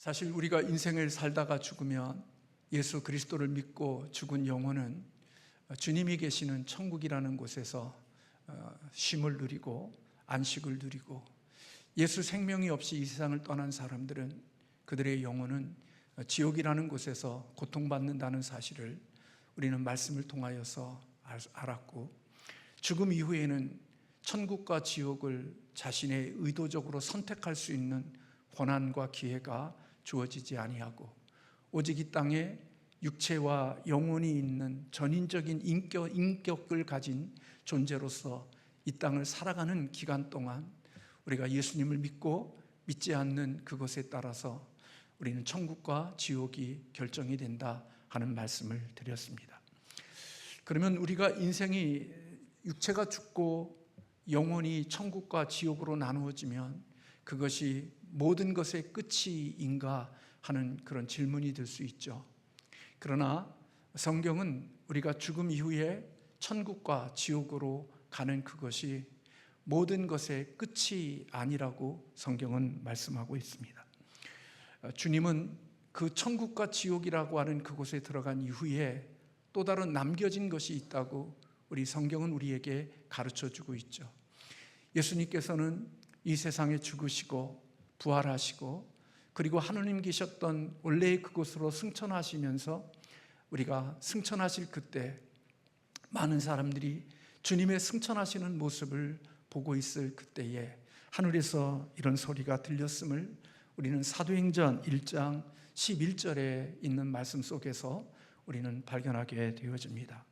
사실 우리가 인생을 살다가 죽으면 예수 그리스도를 믿고 죽은 영혼은 주님이 계시는 천국이라는 곳에서 쉼을 누리고 안식을 누리고, 예수 생명이 없이 이 세상을 떠난 사람들은 그들의 영혼은 지옥이라는 곳에서 고통받는다는 사실을 우리는 말씀을 통하여서 알았고, 죽음 이후에는 천국과 지옥을 자신의 의도적으로 선택할 수 있는 권한과 기회가 주어지지 아니하고, 오직 이 땅에 육체와 영혼이 있는 전인적인 인격을 가진 존재로서 이 땅을 살아가는 기간 동안 우리가 예수님을 믿고 믿지 않는 그것에 따라서 우리는 천국과 지옥이 결정이 된다 하는 말씀을 드렸습니다. 그러면 우리가 인생이 육체가 죽고 영혼이 천국과 지옥으로 나누어지면 그것이 모든 것의 끝이인가 하는 그런 질문이 들 수 있죠. 그러나 성경은 우리가 죽음 이후에 천국과 지옥으로 가는 그것이 모든 것의 끝이 아니라고 성경은 말씀하고 있습니다. 주님은 그 천국과 지옥이라고 하는 그곳에 들어간 이후에 또 다른 남겨진 것이 있다고 우리 성경은 우리에게 가르쳐주고 있죠. 예수님께서는 이 세상에 죽으시고 부활하시고, 그리고 하느님 계셨던 원래의 그곳으로 승천하시면서 우리가 승천하실 그때 많은 사람들이 주님의 승천하시는 모습을 보고 있을 그때에 하늘에서 이런 소리가 들렸음을 우리는 사도행전 1장 11절에 있는 말씀 속에서 우리는 발견하게 되어집니다.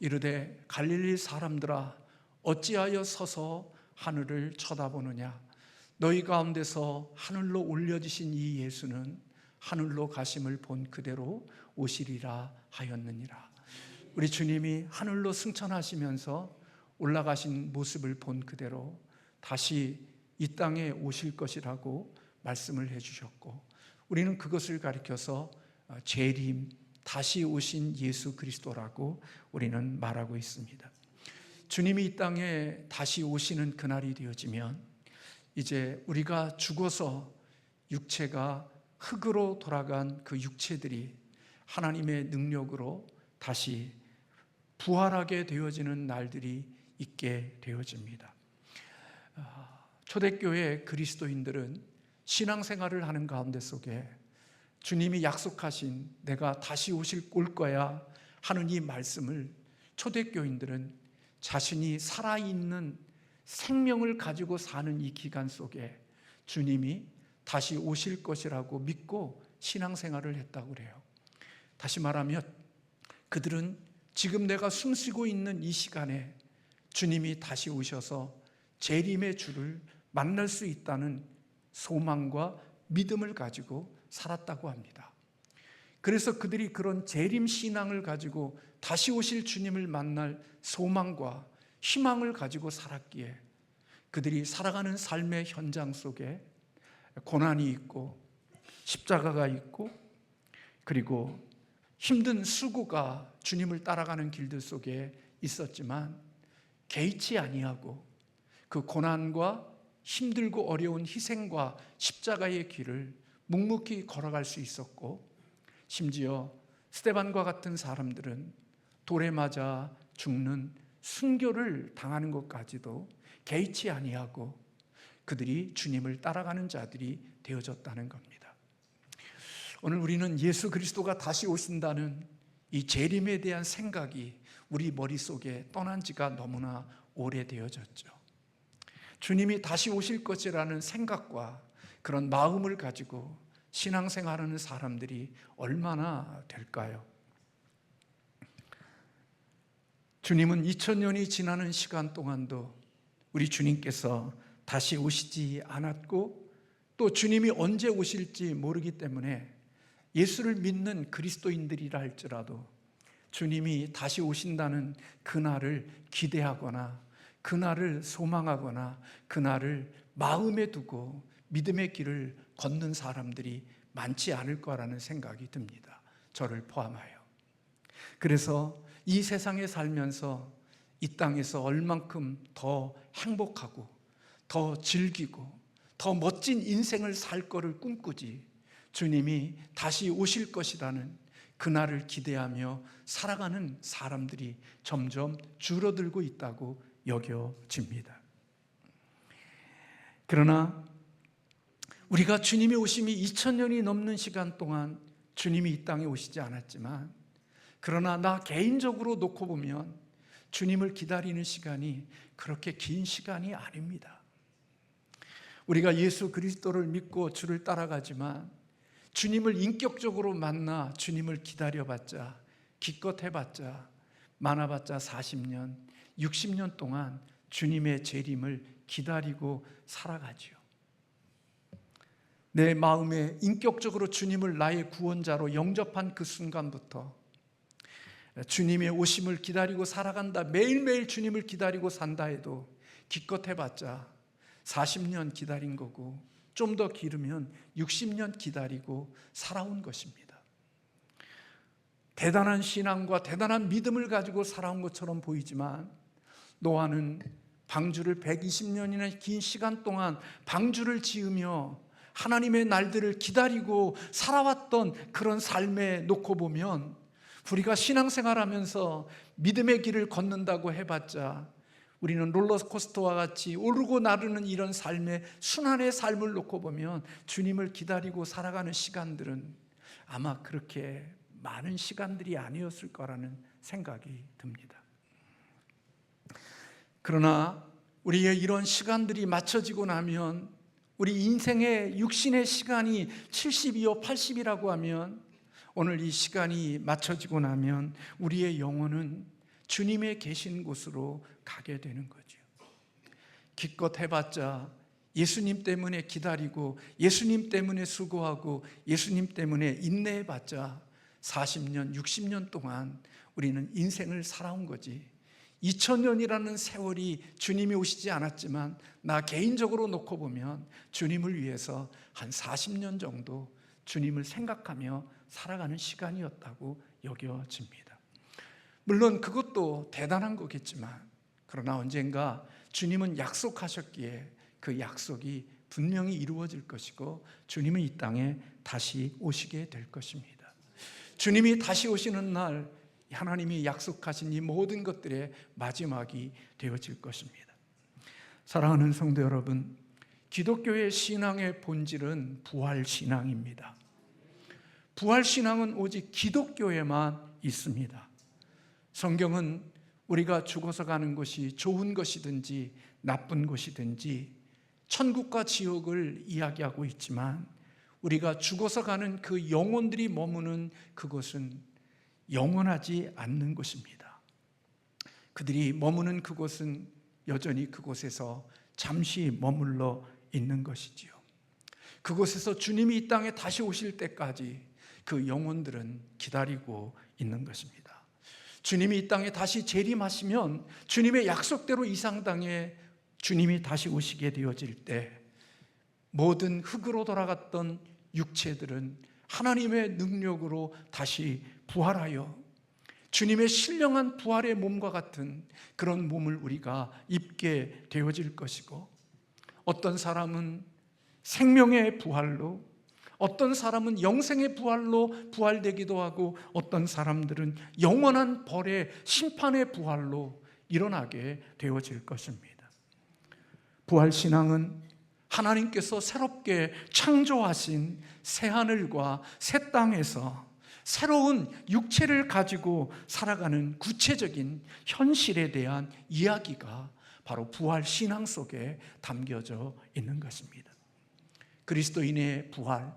이르되 갈릴리 사람들아, 어찌하여 서서 하늘을 쳐다보느냐? 너희 가운데서 하늘로 올려지신 이 예수는 하늘로 가심을 본 그대로 오시리라 하였느니라. 우리 주님이 하늘로 승천하시면서 올라가신 모습을 본 그대로 다시 이 땅에 오실 것이라고 말씀을 해주셨고, 우리는 그것을 가리켜서 재림, 다시 오신 예수 그리스도라고 우리는 말하고 있습니다. 주님이 이 땅에 다시 오시는 그날이 되어지면 이제 우리가 죽어서 육체가 흙으로 돌아간 그 육체들이 하나님의 능력으로 다시 부활하게 되어지는 날들이 있게 되어집니다. 초대교회 그리스도인들은 신앙생활을 하는 가운데 속에 주님이 약속하신 내가 다시 올 거야 하는 이 말씀을 초대교인들은 자신이 살아있는 생명을 가지고 사는 이 기간 속에 주님이 다시 오실 것이라고 믿고 신앙생활을 했다고 그래요. 다시 말하면 그들은 지금 내가 숨쉬고 있는 이 시간에 주님이 다시 오셔서 재림의 주를 만날 수 있다는 소망과 믿음을 가지고 살았다고 합니다. 그래서 그들이 그런 재림 신앙을 가지고 다시 오실 주님을 만날 소망과 희망을 가지고 살았기에 그들이 살아가는 삶의 현장 속에 고난이 있고 십자가가 있고, 그리고 힘든 수고가 주님을 따라가는 길들 속에 있었지만 개의치 아니하고 그 고난과 힘들고 어려운 희생과 십자가의 길을 묵묵히 걸어갈 수 있었고, 심지어 스데반과 같은 사람들은 돌에 맞아 죽는 순교를 당하는 것까지도 개의치 아니하고 그들이 주님을 따라가는 자들이 되어졌다는 겁니다. 오늘 우리는 예수 그리스도가 다시 오신다는 이 재림에 대한 생각이 우리 머릿속에 떠난 지가 너무나 오래되어졌죠. 주님이 다시 오실 것이라는 생각과 그런 마음을 가지고 신앙생활하는 사람들이 얼마나 될까요? 주님은 2000년이 지나는 시간 동안도 우리 주님께서 다시 오시지 않았고, 또 주님이 언제 오실지 모르기 때문에 예수를 믿는 그리스도인들이라 할지라도 주님이 다시 오신다는 그날을 기대하거나 그날을 소망하거나 그날을 마음에 두고 믿음의 길을 걷는 사람들이 많지 않을 거라는 생각이 듭니다. 저를 포함하여. 그래서 이 세상에 살면서 이 땅에서 얼만큼 더 행복하고 더 즐기고 더 멋진 인생을 살 거를 꿈꾸지, 주님이 다시 오실 것이라는 그날을 기대하며 살아가는 사람들이 점점 줄어들고 있다고 여겨집니다. 그러나 우리가 주님의 오심이 2000년이 넘는 시간 동안 주님이 이 땅에 오시지 않았지만, 그러나 나 개인적으로 놓고 보면 주님을 기다리는 시간이 그렇게 긴 시간이 아닙니다. 우리가 예수 그리스도를 믿고 주를 따라가지만 주님을 인격적으로 만나 주님을 기다려봤자, 기껏 해봤자, 많아봤자 40년, 60년 동안 주님의 재림을 기다리고 살아가지요. 내 마음에 인격적으로 주님을 나의 구원자로 영접한 그 순간부터 주님의 오심을 기다리고 살아간다, 매일매일 주님을 기다리고 산다 해도 기껏 해봤자 40년 기다린 거고, 좀 더 길으면 60년 기다리고 살아온 것입니다. 대단한 신앙과 대단한 믿음을 가지고 살아온 것처럼 보이지만, 노아는 방주를 120년이나 긴 시간 동안 방주를 지으며 하나님의 날들을 기다리고 살아왔던 그런 삶에 놓고 보면, 우리가 신앙생활하면서 믿음의 길을 걷는다고 해봤자 우리는 롤러코스터와 같이 오르고 나르는 이런 삶의 순환의 삶을 놓고 보면 주님을 기다리고 살아가는 시간들은 아마 그렇게 많은 시간들이 아니었을 거라는 생각이 듭니다. 그러나 우리의 이런 시간들이 맞춰지고 나면, 우리 인생의 육신의 시간이 70이요 80이라고 하면, 오늘 이 시간이 맞춰지고 나면 우리의 영혼은 주님의 계신 곳으로 가게 되는 거죠. 기껏 해봤자 예수님 때문에 기다리고 예수님 때문에 수고하고 예수님 때문에 인내해봤자 40년, 60년 동안 우리는 인생을 살아온 거지. 2000년이라는 세월이 주님이 오시지 않았지만 나 개인적으로 놓고 보면 주님을 위해서 한 40년 정도 주님을 생각하며 살아가는 시간이었다고 여겨집니다. 물론 그것도 대단한 거겠지만, 그러나 언젠가 주님은 약속하셨기에 그 약속이 분명히 이루어질 것이고 주님은 이 땅에 다시 오시게 될 것입니다. 주님이 다시 오시는 날 하나님이 약속하신 이 모든 것들의 마지막이 되어질 것입니다. 사랑하는 성도 여러분, 기독교의 신앙의 본질은 부활신앙입니다. 부활신앙은 오직 기독교에만 있습니다. 성경은 우리가 죽어서 가는 곳이 좋은 것이든지 나쁜 곳이든지 천국과 지옥을 이야기하고 있지만, 우리가 죽어서 가는 그 영혼들이 머무는 그곳은 영원하지 않는 곳입니다. 그들이 머무는 그곳은 여전히 그곳에서 잠시 머물러 있는 것이지요. 그곳에서 주님이 이 땅에 다시 오실 때까지 그 영혼들은 기다리고 있는 것입니다. 주님이 이 땅에 다시 재림하시면 주님의 약속대로 이 상당에 주님이 다시 오시게 되어질 때 모든 흙으로 돌아갔던 육체들은 하나님의 능력으로 다시 부활하여 주님의 신령한 부활의 몸과 같은 그런 몸을 우리가 입게 되어질 것이고, 어떤 사람은 생명의 부활로, 어떤 사람은 영생의 부활로 부활되기도 하고, 어떤 사람들은 영원한 벌의 심판의 부활로 일어나게 되어질 것입니다. 부활신앙은 하나님께서 새롭게 창조하신 새하늘과 새 땅에서 새로운 육체를 가지고 살아가는 구체적인 현실에 대한 이야기가 바로 부활신앙 속에 담겨져 있는 것입니다. 그리스도인의 부활,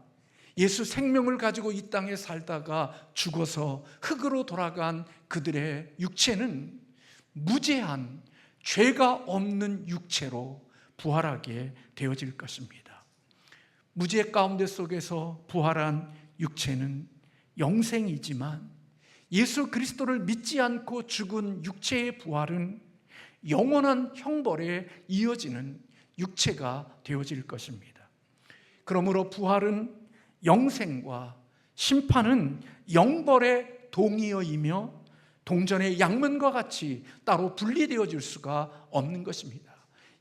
예수 생명을 가지고 이 땅에 살다가 죽어서 흙으로 돌아간 그들의 육체는 무죄한 죄가 없는 육체로 부활하게 되어질 것입니다. 무죄 가운데 속에서 부활한 육체는 영생이지만, 예수 그리스도를 믿지 않고 죽은 육체의 부활은 영원한 형벌에 이어지는 육체가 되어질 것입니다. 그러므로 부활은 영생과 심판은 영벌의 동의어이며 동전의 양면과 같이 따로 분리되어질 수가 없는 것입니다.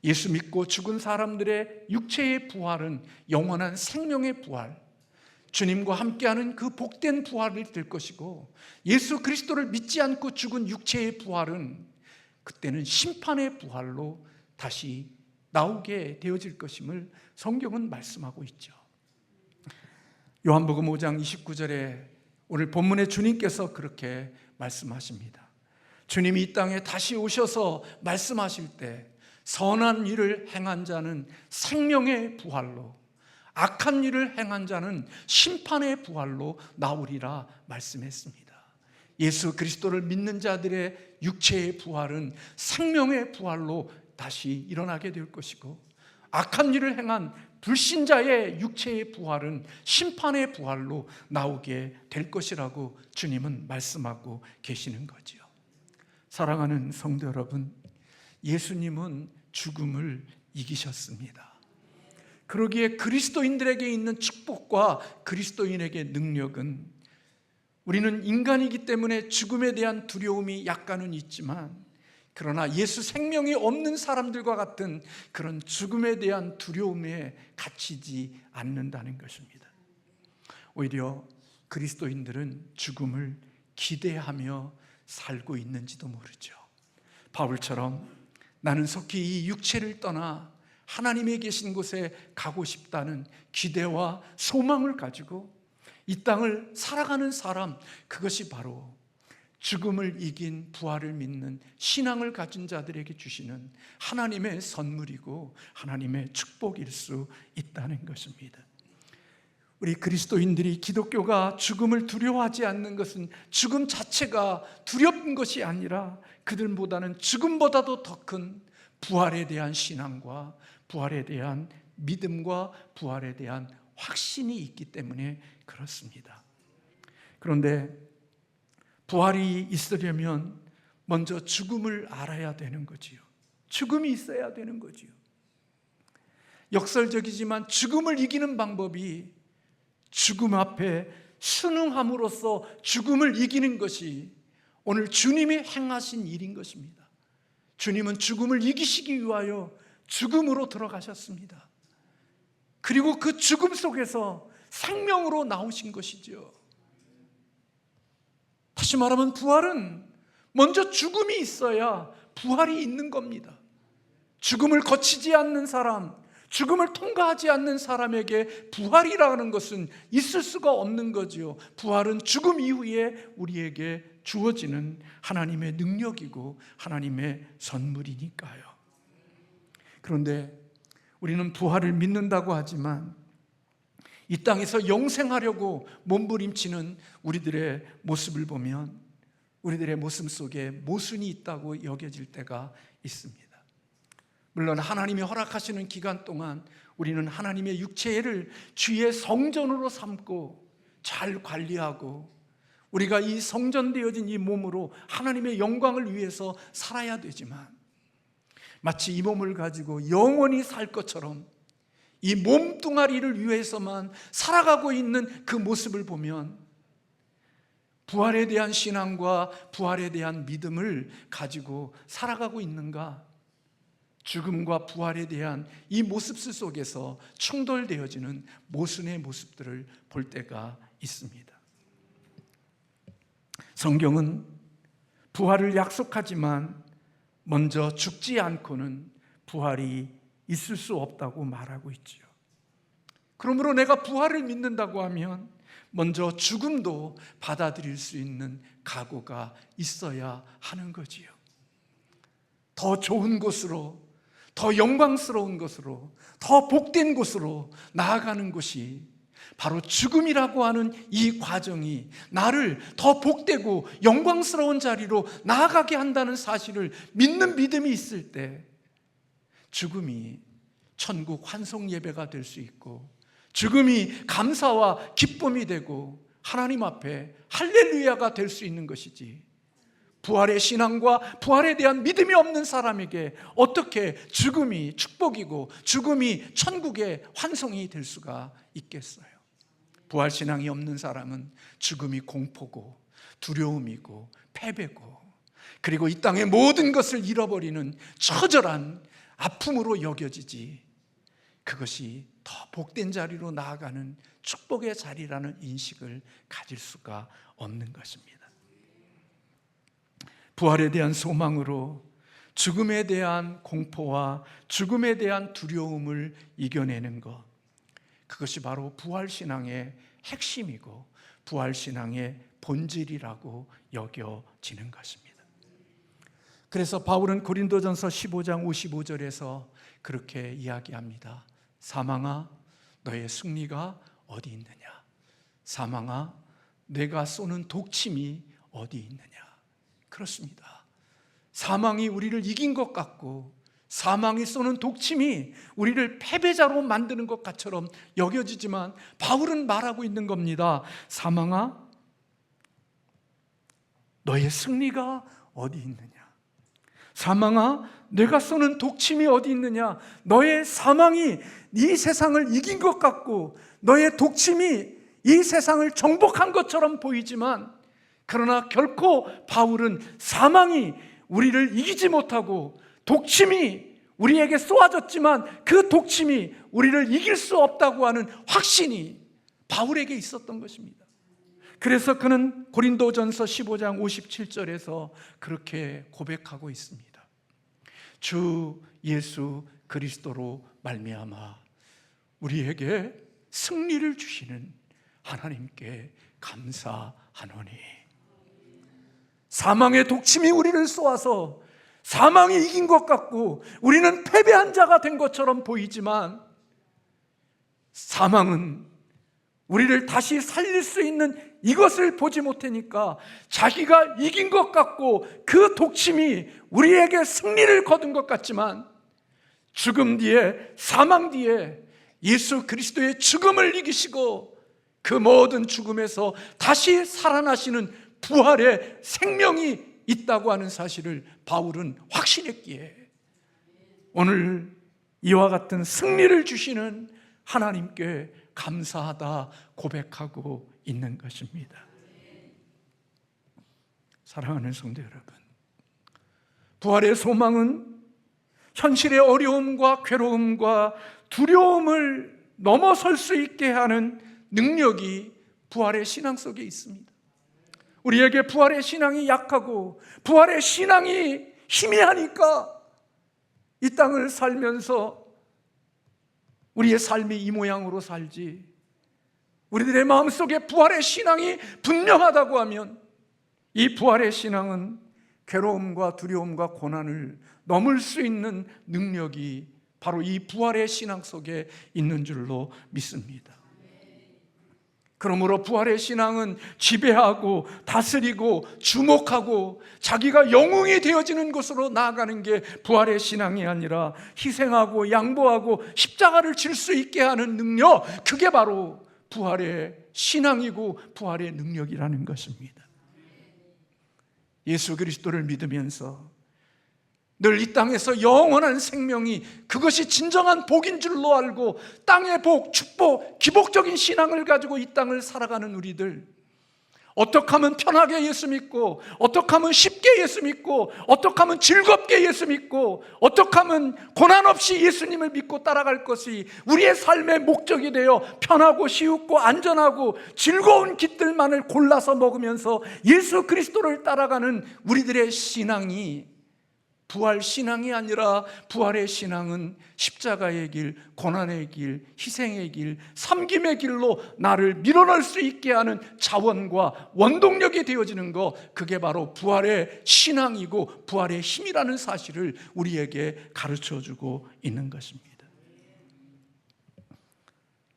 예수 믿고 죽은 사람들의 육체의 부활은 영원한 생명의 부활, 주님과 함께하는 그 복된 부활이 될 것이고, 예수 그리스도를 믿지 않고 죽은 육체의 부활은 그때는 심판의 부활로 다시 나오게 되어질 것임을 성경은 말씀하고 있죠. 요한복음 5장 29절에 오늘 본문에 주님께서 그렇게 말씀하십니다. 주님이 이 땅에 다시 오셔서 말씀하실 때 선한 일을 행한 자는 생명의 부활로, 악한 일을 행한 자는 심판의 부활로 나오리라 말씀했습니다. 예수 그리스도를 믿는 자들의 육체의 부활은 생명의 부활로 다시 일어나게 될 것이고, 악한 일을 행한 불신자의 육체의 부활은 심판의 부활로 나오게 될 것이라고 주님은 말씀하고 계시는 거죠. 사랑하는 성도 여러분, 예수님은 죽음을 이기셨습니다. 그러기에 그리스도인들에게 있는 축복과 그리스도인에게 능력은, 우리는 인간이기 때문에 죽음에 대한 두려움이 약간은 있지만, 그러나 예수 생명이 없는 사람들과 같은 그런 죽음에 대한 두려움에 갇히지 않는다는 것입니다. 오히려 그리스도인들은 죽음을 기대하며 살고 있는지도 모르죠. 바울처럼 나는 속히 이 육체를 떠나 하나님의 계신 곳에 가고 싶다는 기대와 소망을 가지고 이 땅을 살아가는 사람, 그것이 바로 죽음을 이긴 부활을 믿는 신앙을 가진 자들에게 주시는 하나님의 선물이고 하나님의 축복일 수 있다는 것입니다. 우리 그리스도인들이, 기독교가 죽음을 두려워하지 않는 것은 죽음 자체가 두려운 것이 아니라 그들보다는 죽음보다도 더 큰 부활에 대한 신앙과 부활에 대한 믿음과 부활에 대한 확신이 있기 때문에 그렇습니다. 그런데 부활이 있으려면 먼저 죽음을 알아야 되는 거지요. 죽음이 있어야 되는 거지요. 역설적이지만 죽음을 이기는 방법이 죽음 앞에 순응함으로써 죽음을 이기는 것이 오늘 주님이 행하신 일인 것입니다. 주님은 죽음을 이기시기 위하여 죽음으로 들어가셨습니다. 그리고 그 죽음 속에서 생명으로 나오신 것이죠. 다시 말하면 부활은 먼저 죽음이 있어야 부활이 있는 겁니다. 죽음을 거치지 않는 사람, 죽음을 통과하지 않는 사람에게 부활이라는 것은 있을 수가 없는 거지요. 부활은 죽음 이후에 우리에게 주어지는 하나님의 능력이고 하나님의 선물이니까요. 그런데 우리는 부활을 믿는다고 하지만 이 땅에서 영생하려고 몸부림치는 우리들의 모습을 보면 우리들의 모습 속에 모순이 있다고 여겨질 때가 있습니다. 물론 하나님이 허락하시는 기간 동안 우리는 하나님의 육체를 주의 성전으로 삼고 잘 관리하고 우리가 이 성전되어진 이 몸으로 하나님의 영광을 위해서 살아야 되지만, 마치 이 몸을 가지고 영원히 살 것처럼 이 몸뚱아리를 위해서만 살아가고 있는 그 모습을 보면 부활에 대한 신앙과 부활에 대한 믿음을 가지고 살아가고 있는가? 죽음과 부활에 대한 이 모습들 속에서 충돌되어지는 모순의 모습들을 볼 때가 있습니다. 성경은 부활을 약속하지만 먼저 죽지 않고는 부활이 있을 수 없다고 말하고 있지요. 그러므로 내가 부활을 믿는다고 하면 먼저 죽음도 받아들일 수 있는 각오가 있어야 하는 거지요. 더 좋은 곳으로, 더 영광스러운 곳으로, 더 복된 곳으로 나아가는 곳이 바로 죽음이라고 하는 이 과정이 나를 더 복되고 영광스러운 자리로 나아가게 한다는 사실을 믿는 믿음이 있을 때 죽음이 천국 환송 예배가 될 수 있고, 죽음이 감사와 기쁨이 되고 하나님 앞에 할렐루야가 될 수 있는 것이지, 부활의 신앙과 부활에 대한 믿음이 없는 사람에게 어떻게 죽음이 축복이고 죽음이 천국의 환송이 될 수가 있겠어요? 부활 신앙이 없는 사람은 죽음이 공포고 두려움이고 패배고, 그리고 이 땅의 모든 것을 잃어버리는 처절한 아픔으로 여겨지지, 그것이 더 복된 자리로 나아가는 축복의 자리라는 인식을 가질 수가 없는 것입니다. 부활에 대한 소망으로 죽음에 대한 공포와 죽음에 대한 두려움을 이겨내는 것, 그것이 바로 부활신앙의 핵심이고 부활신앙의 본질이라고 여겨지는 것입니다. 그래서 바울은 고린도전서 15장 55절에서 그렇게 이야기합니다. 사망아, 너의 승리가 어디 있느냐? 사망아, 내가 쏘는 독침이 어디 있느냐? 그렇습니다. 사망이 우리를 이긴 것 같고 사망이 쏘는 독침이 우리를 패배자로 만드는 것 같처럼 여겨지지만 바울은 말하고 있는 겁니다. 사망아, 너의 승리가 어디 있느냐? 사망아, 내가 쏘는 독침이 어디 있느냐? 너의 사망이 이 세상을 이긴 것 같고 너의 독침이 이 세상을 정복한 것처럼 보이지만, 그러나 결코 바울은 사망이 우리를 이기지 못하고 독침이 우리에게 쏘아졌지만 그 독침이 우리를 이길 수 없다고 하는 확신이 바울에게 있었던 것입니다. 그래서 그는 고린도전서 15장 57절에서 그렇게 고백하고 있습니다. 주 예수 그리스도로 말미암아 우리에게 승리를 주시는 하나님께 감사하노니. 사망의 독침이 우리를 쏘아서 사망이 이긴 것 같고 우리는 패배한 자가 된 것처럼 보이지만, 사망은 우리를 다시 살릴 수 있는 이것을 보지 못하니까 자기가 이긴 것 같고 그 독침이 우리에게 승리를 거둔 것 같지만, 죽음 뒤에, 사망 뒤에 예수 그리스도의 죽음을 이기시고 그 모든 죽음에서 다시 살아나시는 부활의 생명이 있다고 하는 사실을 바울은 확신했기에 오늘 이와 같은 승리를 주시는 하나님께 감사하다 고백하고 있는 것입니다. 사랑하는 성도 여러분, 부활의 소망은 현실의 어려움과 괴로움과 두려움을 넘어설 수 있게 하는 능력이 부활의 신앙 속에 있습니다. 우리에게 부활의 신앙이 약하고 부활의 신앙이 희미하니까 이 땅을 살면서 우리의 삶이 이 모양으로 살지, 우리들의 마음속에 부활의 신앙이 분명하다고 하면 이 부활의 신앙은 괴로움과 두려움과 고난을 넘을 수 있는 능력이 바로 이 부활의 신앙 속에 있는 줄로 믿습니다. 그러므로 부활의 신앙은 지배하고 다스리고 주목하고 자기가 영웅이 되어지는 것으로 나아가는 게 부활의 신앙이 아니라 희생하고 양보하고 십자가를 질 수 있게 하는 능력, 그게 바로 부활의 신앙이고 부활의 능력이라는 것입니다. 예수 그리스도를 믿으면서 늘 이 땅에서 영원한 생명이 그것이 진정한 복인 줄로 알고 땅의 복, 축복, 기복적인 신앙을 가지고 이 땅을 살아가는 우리들, 어떻게 하면 편하게 예수 믿고, 어떻게 하면 쉽게 예수 믿고, 어떻게 하면 즐겁게 예수 믿고, 어떻게 하면 고난 없이 예수님을 믿고 따라갈 것이 우리의 삶의 목적이 되어 편하고 쉽고 안전하고 즐거운 길들만을 골라서 먹으면서 예수 그리스도를 따라가는 우리들의 신앙이 부활 신앙이 아니라 부활의 신앙은 십자가의 길, 고난의 길, 희생의 길, 섬김의 길로 나를 밀어넣을 수 있게 하는 자원과 원동력이 되어지는 것, 그게 바로 부활의 신앙이고 부활의 힘이라는 사실을 우리에게 가르쳐주고 있는 것입니다.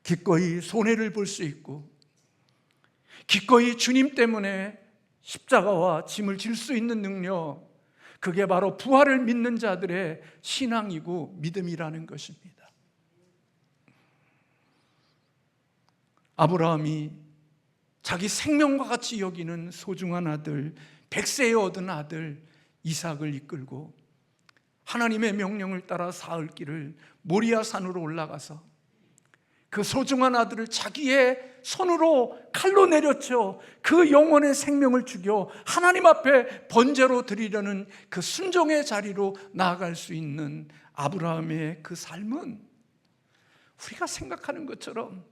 기꺼이 손해를 볼 수 있고 기꺼이 주님 때문에 십자가와 짐을 질 수 있는 능력, 그게 바로 부활을 믿는 자들의 신앙이고 믿음이라는 것입니다. 아브라함이 자기 생명과 같이 여기는 소중한 아들, 100세에 얻은 아들 이삭을 이끌고 하나님의 명령을 따라 사흘 길을 모리아 산으로 올라가서 그 소중한 아들을 자기의 손으로 칼로 내려쳐 그 영혼의 생명을 죽여 하나님 앞에 번제로 드리려는 그 순종의 자리로 나아갈 수 있는 아브라함의 그 삶은 우리가 생각하는 것처럼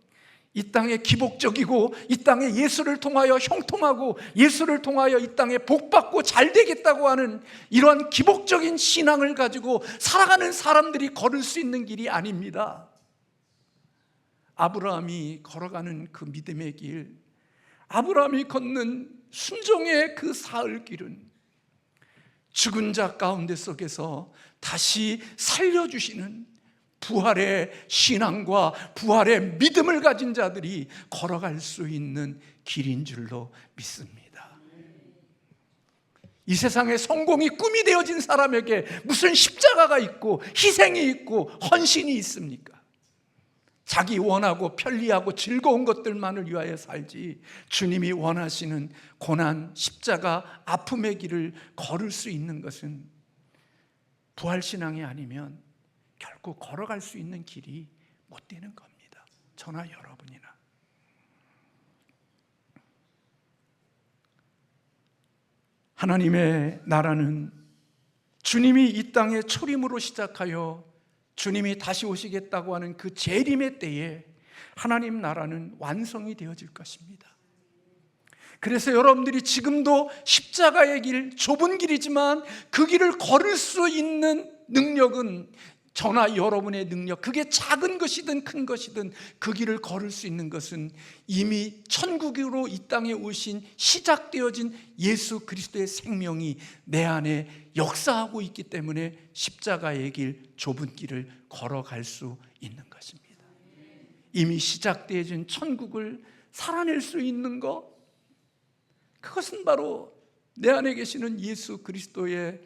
이 땅에 기복적이고 이 땅에 예수를 통하여 형통하고 예수를 통하여 이 땅에 복받고 잘 되겠다고 하는 이러한 기복적인 신앙을 가지고 살아가는 사람들이 걸을 수 있는 길이 아닙니다. 아브라함이 걸어가는 그 믿음의 길, 아브라함이 걷는 순종의 그 사흘 길은 죽은 자 가운데 속에서 다시 살려주시는 부활의 신앙과 부활의 믿음을 가진 자들이 걸어갈 수 있는 길인 줄로 믿습니다. 이 세상에 성공이 꿈이 되어진 사람에게 무슨 십자가가 있고 희생이 있고 헌신이 있습니까? 자기 원하고 편리하고 즐거운 것들만을 위하여 살지 주님이 원하시는 고난, 십자가, 아픔의 길을 걸을 수 있는 것은 부활신앙이 아니면 결국 걸어갈 수 있는 길이 못 되는 겁니다. 저나 여러분이나. 하나님의 나라는 주님이 이 땅에 초림으로 시작하여 주님이 다시 오시겠다고 하는 그 재림의 때에 하나님 나라는 완성이 되어질 것입니다. 그래서 여러분들이 지금도 십자가의 길, 좁은 길이지만 그 길을 걸을 수 있는 능력은 저나 여러분의 능력, 그게 작은 것이든 큰 것이든 그 길을 걸을 수 있는 것은 이미 천국으로 이 땅에 오신 시작되어진 예수 그리스도의 생명이 내 안에 역사하고 있기 때문에 십자가의 길, 좁은 길을 걸어갈 수 있는 것입니다. 이미 시작되어진 천국을 살아낼 수 있는 것, 그것은 바로 내 안에 계시는 예수 그리스도의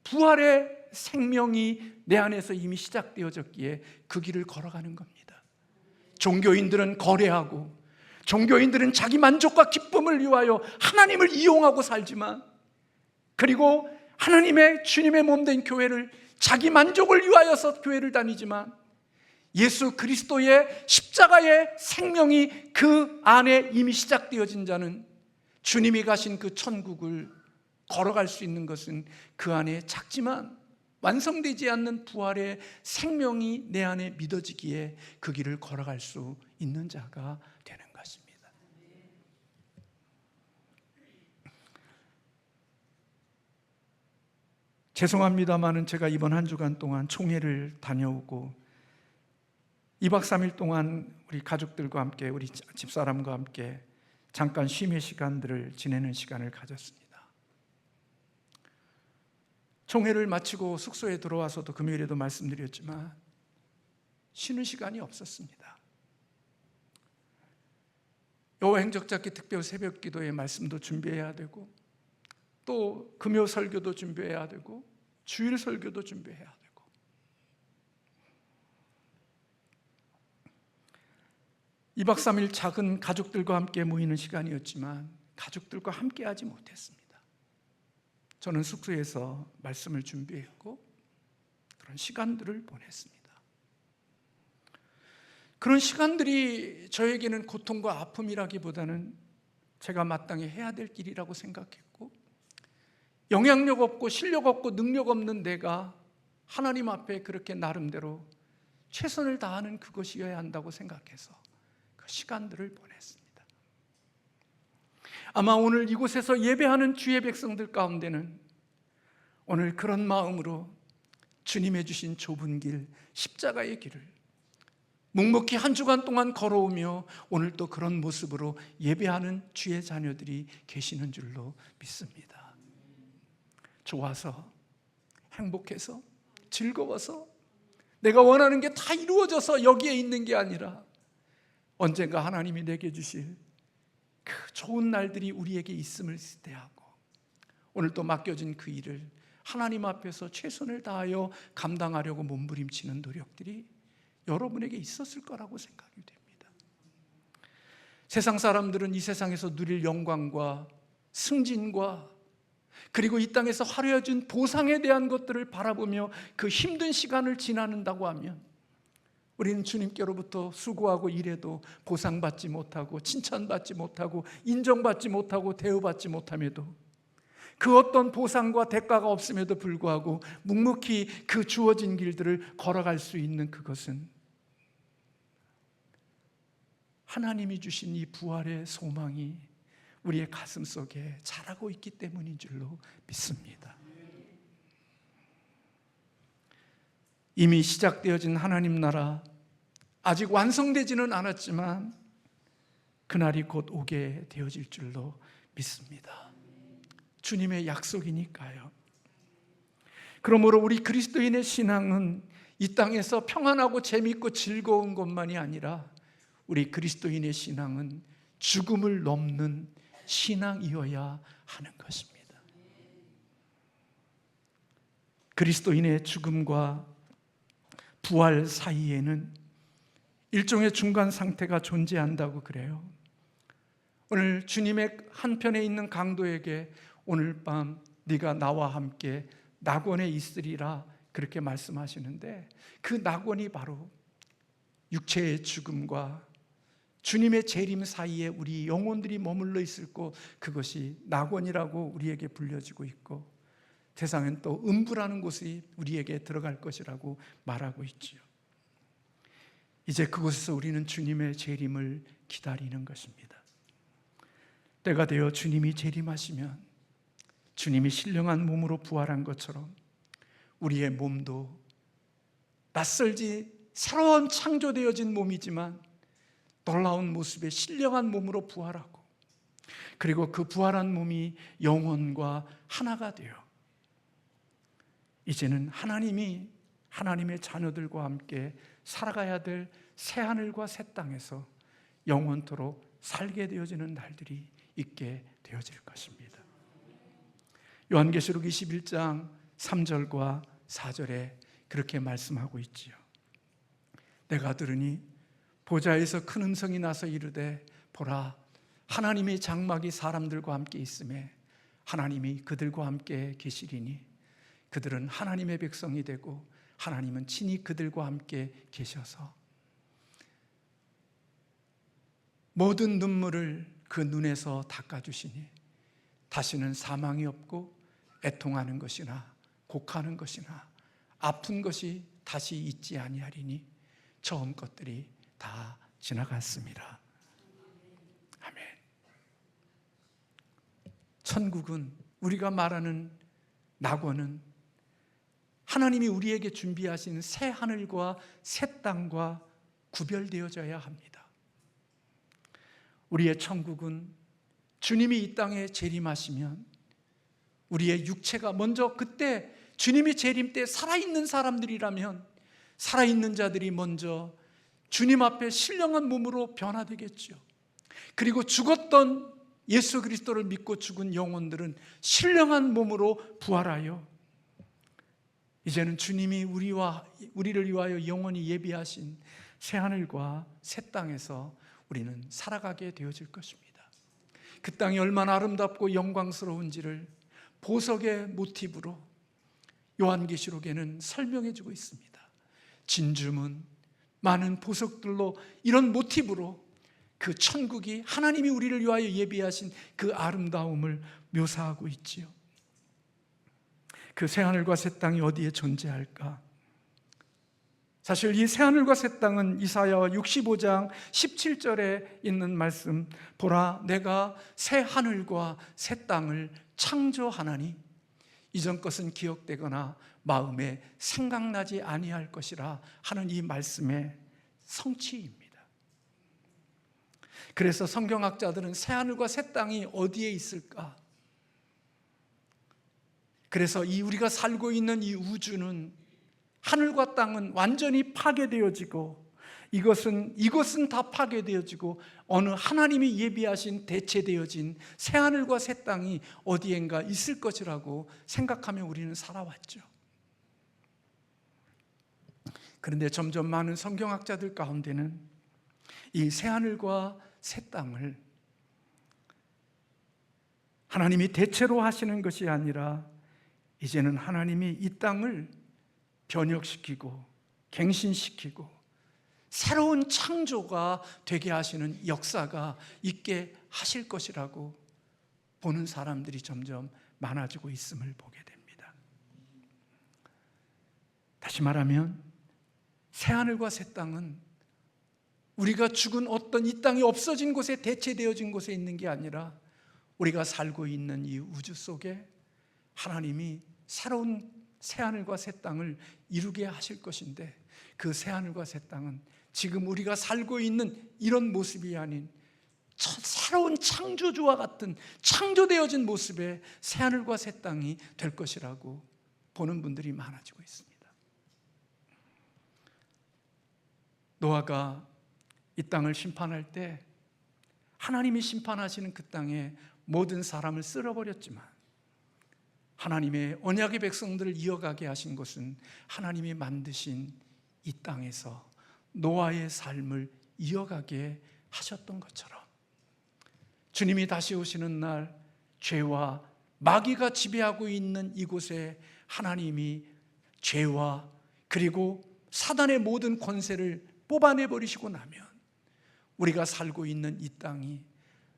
부활의 생명이 내 안에서 이미 시작되어졌기에 그 길을 걸어가는 겁니다. 종교인들은 거래하고 종교인들은 자기 만족과 기쁨을 위하여 하나님을 이용하고 살지만, 그리고 하나님의 주님의 몸된 교회를 자기 만족을 위하여서 교회를 다니지만, 예수 그리스도의 십자가의 생명이 그 안에 이미 시작되어진 자는 주님이 가신 그 천국을 걸어갈 수 있는 것은 그 안에 작지만 완성되지 않는 부활의 생명이 내 안에 믿어지기에 그 길을 걸어갈 수 있는 자가 되는 것입니다. 죄송합니다마는 제가 이번 한 주간 동안 총회를 다녀오고 2박 3일 동안 우리 가족들과 함께, 우리 집사람과 함께 잠깐 쉼의 시간들을 지내는 시간을 가졌습니다. 총회를 마치고 숙소에 들어와서도 금요일에도 말씀드렸지만 쉬는 시간이 없었습니다. 여호와 행적잡기 특별 새벽 기도의 말씀도 준비해야 되고, 또 금요 설교도 준비해야 되고, 주일 설교도 준비해야 되고, (2박 3일) 작은 가족들과 함께 모이는 시간이었지만 가족들과 함께 하지 못했습니다. 저는 숙소에서 말씀을 준비했고 그런 시간들을 보냈습니다. 그런 시간들이 저에게는 고통과 아픔이라기보다는 제가 마땅히 해야 될 길이라고 생각했고, 영향력 없고 실력 없고 능력 없는 내가 하나님 앞에 그렇게 나름대로 최선을 다하는 그것이어야 한다고 생각해서 그 시간들을 보냈습니다. 아마 오늘 이곳에서 예배하는 주의 백성들 가운데는 오늘 그런 마음으로 주님의 주신 좁은 길, 십자가의 길을 묵묵히 한 주간 동안 걸어오며 오늘 또 그런 모습으로 예배하는 주의 자녀들이 계시는 줄로 믿습니다. 좋아서, 행복해서, 즐거워서, 내가 원하는 게 다 이루어져서 여기에 있는 게 아니라 언젠가 하나님이 내게 주실 그 좋은 날들이 우리에게 있음을 대하고 오늘 또 맡겨진 그 일을 하나님 앞에서 최선을 다하여 감당하려고 몸부림치는 노력들이 여러분에게 있었을 거라고 생각이 됩니다. 세상 사람들은 이 세상에서 누릴 영광과 승진과 그리고 이 땅에서 화려해진 보상에 대한 것들을 바라보며 그 힘든 시간을 지나는다고 하면, 우리는 주님께로부터 수고하고 일해도 보상받지 못하고 칭찬받지 못하고 인정받지 못하고 대우받지 못함에도, 그 어떤 보상과 대가가 없음에도 불구하고 묵묵히 그 주어진 길들을 걸어갈 수 있는 그것은 하나님이 주신 이 부활의 소망이 우리의 가슴 속에 자라고 있기 때문인 줄로 믿습니다. 이미 시작되어진 하나님 나라, 아직 완성되지는 않았지만 그날이 곧 오게 되어질 줄로 믿습니다. 주님의 약속이니까요. 그러므로 우리 그리스도인의 신앙은 이 땅에서 평안하고 재미있고 즐거운 것만이 아니라 우리 그리스도인의 신앙은 죽음을 넘는 신앙이어야 하는 것입니다. 그리스도인의 죽음과 부활 사이에는 일종의 중간 상태가 존재한다고 그래요. 오늘 주님의 한편에 있는 강도에게 오늘 밤 네가 나와 함께 낙원에 있으리라 그렇게 말씀하시는데, 그 낙원이 바로 육체의 죽음과 주님의 재림 사이에 우리 영혼들이 머물러 있을 곳, 그것이 낙원이라고 우리에게 불려지고 있고, 세상엔 또 음부라는 곳이 우리에게 들어갈 것이라고 말하고 있지요. 이제 그곳에서 우리는 주님의 재림을 기다리는 것입니다. 때가 되어 주님이 재림하시면 주님이 신령한 몸으로 부활한 것처럼 우리의 몸도 낯설지 새로운 창조되어진 몸이지만 놀라운 모습의 신령한 몸으로 부활하고, 그리고 그 부활한 몸이 영혼과 하나가 되어 이제는 하나님의 자녀들과 함께 살아가야 될 새하늘과 새 땅에서 영원토록 살게 되어지는 날들이 있게 되어질 것입니다. 요한계시록 21장 3절과 4절에 그렇게 말씀하고 있지요. 내가 들으니 보좌에서 큰 음성이 나서 이르되 보라, 하나님의 장막이 사람들과 함께 있음에 하나님이 그들과 함께 계시리니 그들은 하나님의 백성이 되고 하나님은 친히 그들과 함께 계셔서 모든 눈물을 그 눈에서 닦아주시니 다시는 사망이 없고 애통하는 것이나 곡하는 것이나 아픈 것이 다시 있지 아니하리니 처음 것들이 다 지나갔습니다. 아멘. 천국은, 우리가 말하는 낙원은 하나님이 우리에게 준비하신 새 하늘과 새 땅과 구별되어져야 합니다. 우리의 천국은 주님이 이 땅에 재림하시면 우리의 육체가 먼저, 그때 주님이 재림 때 살아있는 사람들이라면 살아있는 자들이 먼저 주님 앞에 신령한 몸으로 변화되겠죠. 그리고 죽었던 예수 그리스도를 믿고 죽은 영혼들은 신령한 몸으로 부활하여 이제는 주님이 우리를 위하여 영원히 예비하신 새하늘과 새 땅에서 우리는 살아가게 되어질 것입니다. 그 땅이 얼마나 아름답고 영광스러운지를 보석의 모티브로 요한계시록에는 설명해 주고 있습니다. 진주문, 많은 보석들로, 이런 모티브로 그 천국이 하나님이 우리를 위하여 예비하신 그 아름다움을 묘사하고 있지요. 그 새하늘과 새 땅이 어디에 존재할까? 사실 이 새하늘과 새 땅은 이사야 65장 17절에 있는 말씀, 보라 내가 새 하늘과 새 땅을 창조하나니 이전 것은 기억되거나 마음에 생각나지 아니할 것이라 하는 이 말씀의 성취입니다. 그래서 성경학자들은 새하늘과 새 땅이 어디에 있을까? 그래서 우리가 살고 있는 이 우주는, 하늘과 땅은 완전히 파괴되어지고 이것은 다 파괴되어지고 어느 하나님이 예비하신 대체되어진 새하늘과 새 땅이 어디엔가 있을 것이라고 생각하며 우리는 살아왔죠. 그런데 점점 많은 성경학자들 가운데는 이 새하늘과 새 땅을 하나님이 대체로 하시는 것이 아니라 이제는 하나님이 이 땅을 변혁시키고 갱신시키고 새로운 창조가 되게 하시는 역사가 있게 하실 것이라고 보는 사람들이 점점 많아지고 있음을 보게 됩니다. 다시 말하면 새하늘과 새 땅은 우리가 죽은 어떤 이 땅이 없어진 곳에 대체되어진 곳에 있는 게 아니라 우리가 살고 있는 이 우주 속에 하나님이 새로운 새하늘과 새 땅을 이루게 하실 것인데, 그 새하늘과 새 땅은 지금 우리가 살고 있는 이런 모습이 아닌 새로운 창조주와 같은 창조되어진 모습의 새하늘과 새 땅이 될 것이라고 보는 분들이 많아지고 있습니다. 노아가 이 땅을 심판할 때 하나님이 심판하시는 그 땅에 모든 사람을 쓸어버렸지만, 하나님의 언약의 백성들을 이어가게 하신 것은 하나님이 만드신 이 땅에서 노아의 삶을 이어가게 하셨던 것처럼, 주님이 다시 오시는 날 죄와 마귀가 지배하고 있는 이곳에 하나님이 죄와 그리고 사단의 모든 권세를 뽑아내버리시고 나면 우리가 살고 있는 이 땅이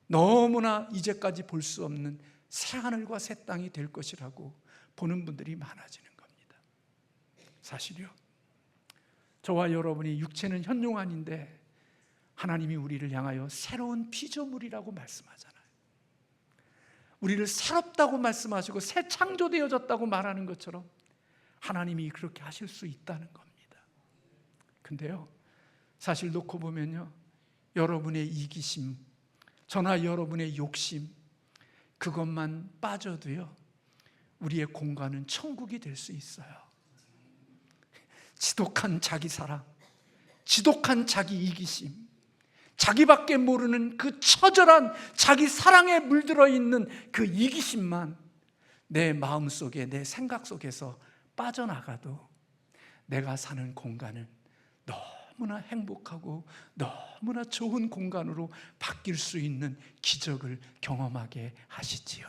너무나 이제까지 볼 수 없는 새하늘과 새 땅이 될 것이라고 보는 분들이 많아지는 겁니다. 사실요, 저와 여러분이 육체는 현용한인데 하나님이 우리를 향하여 새로운 피조물이라고 말씀하잖아요. 우리를 새롭다고 말씀하시고 새 창조되어졌다고 말하는 것처럼 하나님이 그렇게 하실 수 있다는 겁니다. 근데요, 사실 놓고 보면요, 여러분의 이기심, 저나 여러분의 욕심, 그것만 빠져도요, 우리의 공간은 천국이 될 수 있어요. 지독한 자기 사랑, 지독한 자기 이기심, 자기밖에 모르는 그 처절한 자기 사랑에 물들어 있는 그 이기심만 내 마음속에, 내 생각 속에서 빠져나가도 내가 사는 공간은 너무나 행복하고 너무나 좋은 공간으로 바뀔 수 있는 기적을 경험하게 하시지요.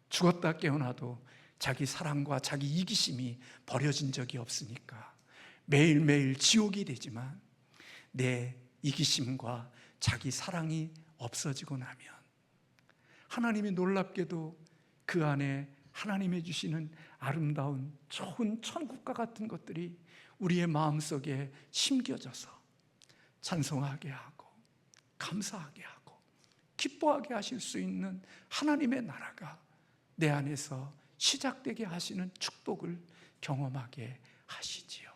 죽었다 깨어나도 자기 사랑과 자기 이기심이 버려진 적이 없으니까 매일매일 지옥이 되지만, 내 이기심과 자기 사랑이 없어지고 나면 하나님이 놀랍게도 그 안에 하나님이 주시는 아름다운 좋은 천국과 같은 것들이 우리의 마음속에 심겨져서 찬송하게 하고 감사하게 하고 기뻐하게 하실 수 있는 하나님의 나라가 내 안에서 시작되게 하시는 축복을 경험하게 하시지요.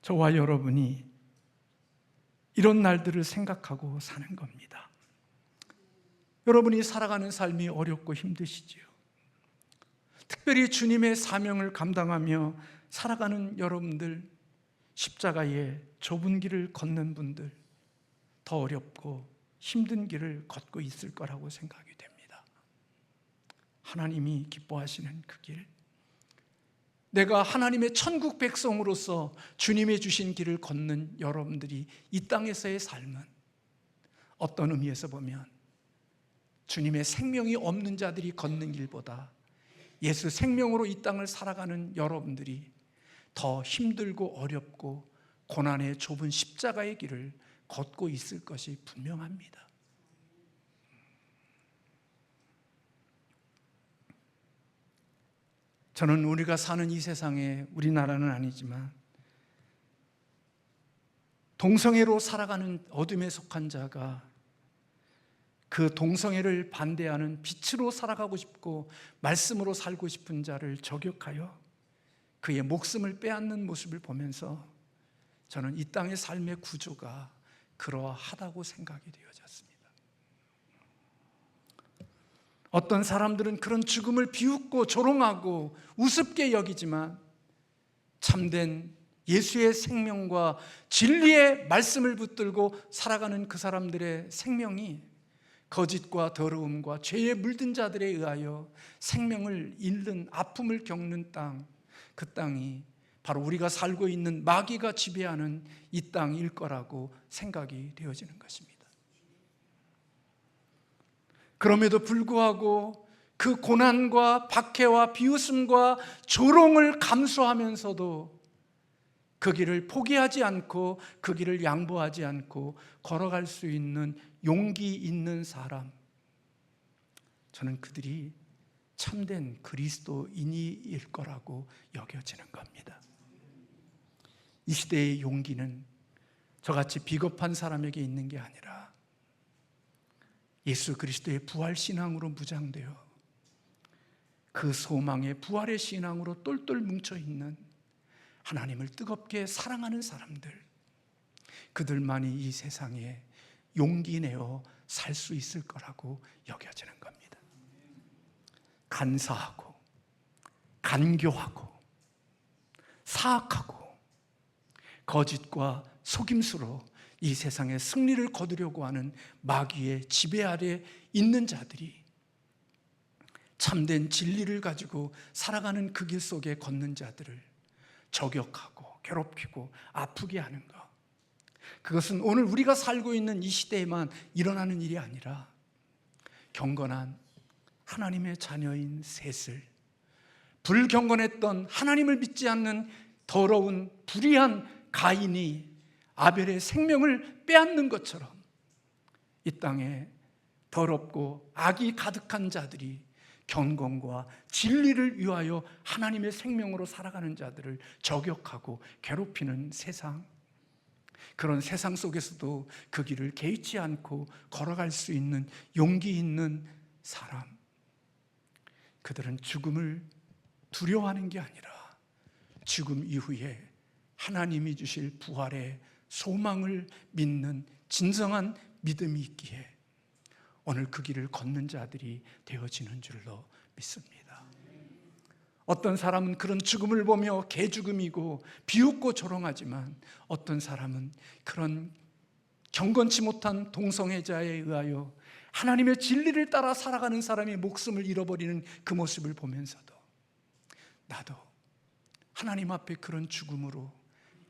저와 여러분이 이런 날들을 생각하고 사는 겁니다. 여러분이 살아가는 삶이 어렵고 힘드시지요. 특별히 주님의 사명을 감당하며 살아가는 여러분들, 십자가의 좁은 길을 걷는 분들, 더 어렵고 힘든 길을 걷고 있을 거라고 생각이 됩니다. 하나님이 기뻐하시는 그 길, 내가 하나님의 천국 백성으로서 주님의 주신 길을 걷는 여러분들이 이 땅에서의 삶은 어떤 의미에서 보면 주님의 생명이 없는 자들이 걷는 길보다 예수 생명으로 이 땅을 살아가는 여러분들이 더 힘들고 어렵고 고난의 좁은 십자가의 길을 걷고 있을 것이 분명합니다. 저는 우리가 사는 이 세상에, 우리나라는 아니지만 동성애로 살아가는 어둠에 속한 자가 그 동성애를 반대하는 빛으로 살아가고 싶고 말씀으로 살고 싶은 자를 저격하여 그의 목숨을 빼앗는 모습을 보면서 저는 이 땅의 삶의 구조가 그러하다고 생각이 되어졌습니다. 어떤 사람들은 그런 죽음을 비웃고 조롱하고 우습게 여기지만 참된 예수의 생명과 진리의 말씀을 붙들고 살아가는 그 사람들의 생명이 거짓과 더러움과 죄에 물든 자들에 의하여 생명을 잃는 아픔을 겪는 땅, 그 땅이 바로 우리가 살고 있는 마귀가 지배하는 이 땅일 거라고 생각이 되어지는 것입니다. 그럼에도 불구하고 그 고난과 박해와 비웃음과 조롱을 감수하면서도 그 길을 포기하지 않고 그 길을 양보하지 않고 걸어갈 수 있는 용기 있는 사람, 저는 그들이 참된 그리스도인일 거라고 여겨지는 겁니다. 이 시대의 용기는 저같이 비겁한 사람에게 있는 게 아니라 예수 그리스도의 부활 신앙으로 무장되어 그 소망의 부활의 신앙으로 똘똘 뭉쳐있는 하나님을 뜨겁게 사랑하는 사람들, 그들만이 이 세상에 용기 내어 살 수 있을 거라고 여겨지는 겁니다. 간사하고 간교하고 사악하고 거짓과 속임수로 이 세상의 승리를 거두려고 하는 마귀의 지배 아래 있는 자들이 참된 진리를 가지고 살아가는 그 길 속에 걷는 자들을 저격하고 괴롭히고 아프게 하는 것, 그것은 오늘 우리가 살고 있는 이 시대에만 일어나는 일이 아니라 경건한 하나님의 자녀인 셋을 불경건했던 하나님을 믿지 않는 더러운 불의한 가인이 아벨의 생명을 빼앗는 것처럼 이 땅에 더럽고 악이 가득한 자들이 경건과 진리를 위하여 하나님의 생명으로 살아가는 자들을 저격하고 괴롭히는 세상, 그런 세상 속에서도 그 길을 개의치 않고 걸어갈 수 있는 용기 있는 사람, 그들은 죽음을 두려워하는 게 아니라 죽음 이후에 하나님이 주실 부활의 소망을 믿는 진정한 믿음이 있기에 오늘 그 길을 걷는 자들이 되어지는 줄로 믿습니다. 어떤 사람은 그런 죽음을 보며 개죽음이고 비웃고 조롱하지만 어떤 사람은 그런 경건치 못한 동성애자에 의하여 하나님의 진리를 따라 살아가는 사람의 목숨을 잃어버리는 그 모습을 보면서도 나도 하나님 앞에 그런 죽음으로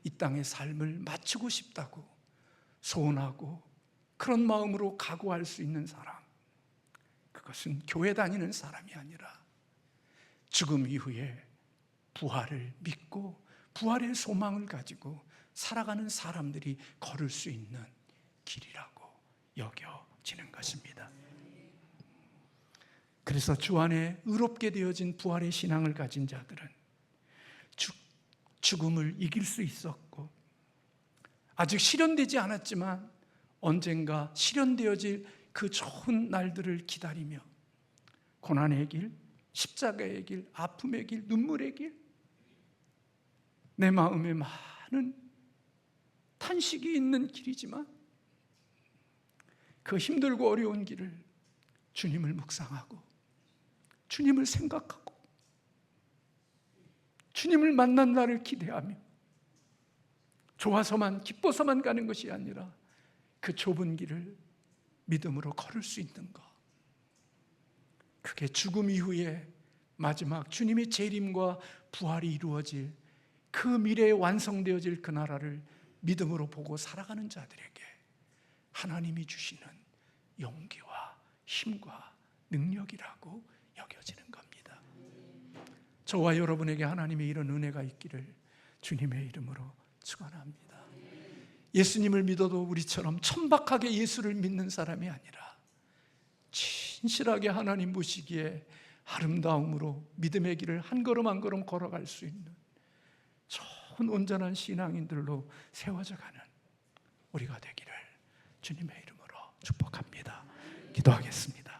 이 땅의 삶을 마치고 싶다고 소원하고 그런 마음으로 각오할 수 있는 사람, 그것은 교회 다니는 사람이 아니라 죽음 이후에 부활을 믿고 부활의 소망을 가지고 살아가는 사람들이 걸을 수 있는 길이라고 여겨지는 것입니다. 그래서 주 안에 의롭게 되어진 부활의 신앙을 가진 자들은 죽음을 이길 수 있었고 아직 실현되지 않았지만 언젠가 실현되어질 그 좋은 날들을 기다리며 고난의 길, 십자가의 길, 아픔의 길, 눈물의 길, 내 마음에 많은 탄식이 있는 길이지만 그 힘들고 어려운 길을 주님을 묵상하고 주님을 생각하고 주님을 만난 날을 기대하며 좋아서만 기뻐서만 가는 것이 아니라 그 좁은 길을 믿음으로 걸을 수 있는 것, 그게 죽음 이후에 마지막 주님의 재림과 부활이 이루어질 그 미래에 완성되어질 그 나라를 믿음으로 보고 살아가는 자들에게 하나님이 주시는 용기와 힘과 능력이라고 여겨지는 겁니다. 저와 여러분에게 하나님의 이런 은혜가 있기를 주님의 이름으로 축원합니다. 예수님을 믿어도 우리처럼 천박하게 예수를 믿는 사람이 아니라 진실하게 하나님 보시기에 아름다움으로 믿음의 길을 한 걸음 한 걸음 걸어갈 수 있는 좋은 온전한 신앙인들로 세워져 가는 우리가 되기를 주님의 이름으로 축복합니다. 기도하겠습니다.